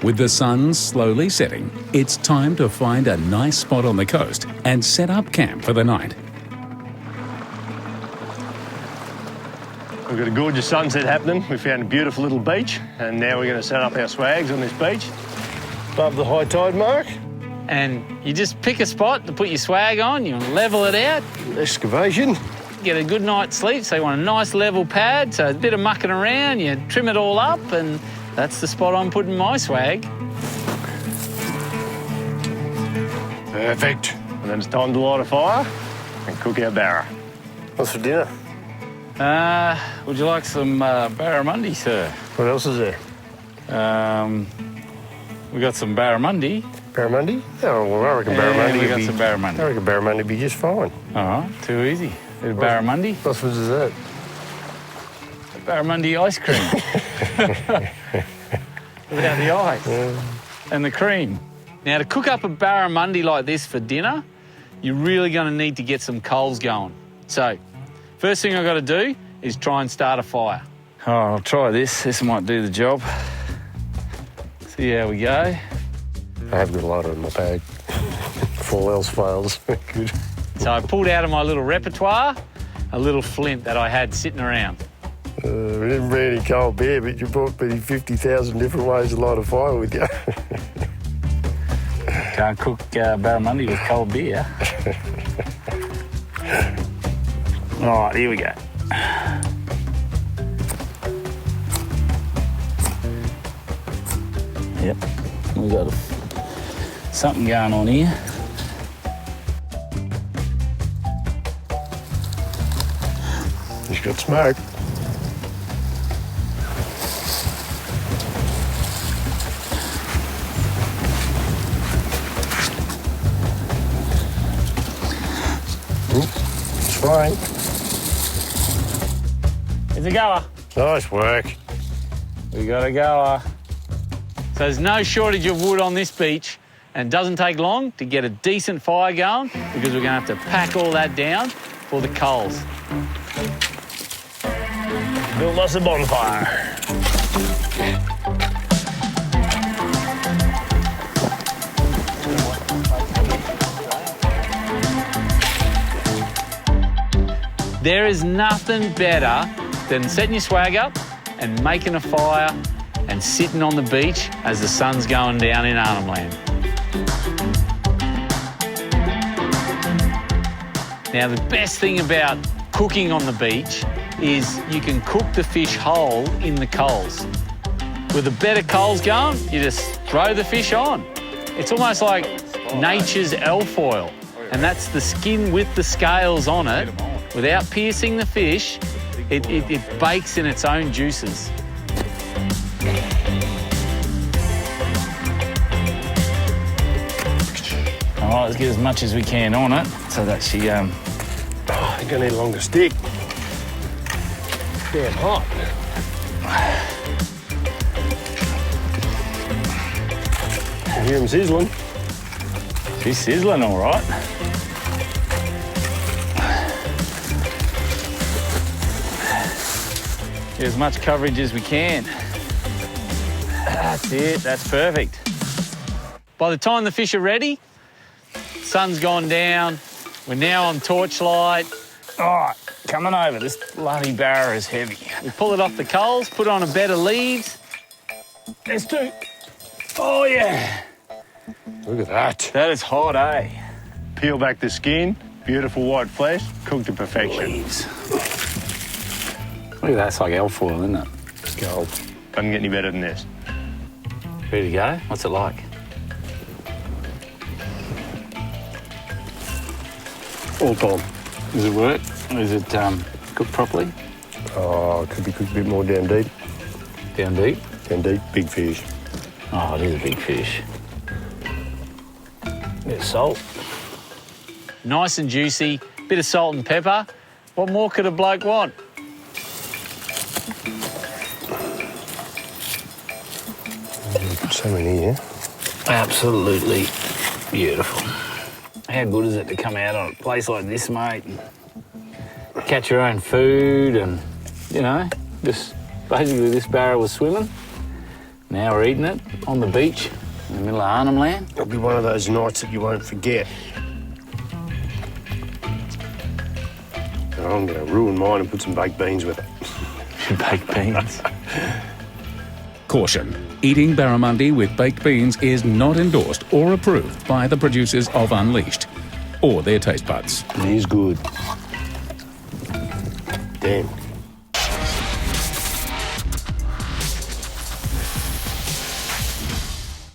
With the sun slowly setting, it's time to find a nice spot on the coast and set up camp for the night. We've got a gorgeous sunset happening. We found a beautiful little beach, and now we're going to set up our swags on this beach above the high tide mark. And you just pick a spot to put your swag on, you level it out. Excavation. Get a good night's sleep, so you want a nice level pad, so a bit of mucking around, you trim it all up, and that's the spot I'm putting my swag. Perfect. And then it's time to light a fire and cook our barra. What's for dinner? Would you like some barramundi, sir? What else is there? We got some barramundi. Barramundi? Oh, well, I reckon barramundi we got some barramundi. I reckon barramundi would be just fine. All right, too easy. Bit of barramundi. What sauce is that? Barramundi ice cream. Without the ice and the cream. Now, to cook up a barramundi like this for dinner, you're really going to need to get some coals going. So, first thing I've got to do is try and start a fire. Oh, I'll try this. This might do the job. See how we go. I have got a lighter in my bag. If all else fails, good. So I pulled out of my little repertoire a little flint that I had sitting around. We didn't bring any cold beer, but you brought me 50,000 different ways to light a fire with you. Can't cook barramundi with cold beer. All right, here we go. Yep, we've got something going on here. He's got smoke. It's fine. It's a goer. Nice work. We got a goer. So there's no shortage of wood on this beach, and it doesn't take long to get a decent fire going because we're going to have to pack all that down for the coals. Build us a bonfire. There is nothing better than setting your swag up and making a fire and sitting on the beach as the sun's going down in Arnhem Land. Now, the best thing about cooking on the beach is you can cook the fish whole in the coals. With the better coals going, you just throw the fish on. It's almost like nature's alfoil, and that's the skin with the scales on it. Without piercing the fish, it bakes in its own juices. All right, let's get as much as we can on it so that she... Oh, you're going to need a longer stick. Damn hot. I hear him sizzling. She's sizzling all right. Get as much coverage as we can. That's it, that's perfect. By the time the fish are ready, sun's gone down, we're now on torchlight. All right, coming over. This bloody barra is heavy. We pull it off the coals, put on a bed of leaves. There's two. Oh, yeah. Look at that. That is hot, eh? Peel back the skin, beautiful white flesh, cooked to perfection. Leaves. Look at that, it's like alfoil, isn't it? It's gold. Doesn't get any better than this. Ready to go? What's it like? All time. Does it work? Is it cooked properly? Oh, it could be cooked a bit more down deep. Down deep? Down deep, big fish. Oh, it is a big fish. Bit of salt. Nice and juicy, bit of salt and pepper. What more could a bloke want? Put some in here. Absolutely beautiful. How good is it to come out on a place like this, mate, and catch your own food and, you know, just basically this barra was swimming. Now we're eating it on the beach in the middle of Arnhem Land. It'll be one of those nights that you won't forget. And I'm going to ruin mine and put some baked beans with it. Baked beans. Caution. Eating barramundi with baked beans is not endorsed or approved by the producers of Unleashed or their taste buds. It is good. Damn.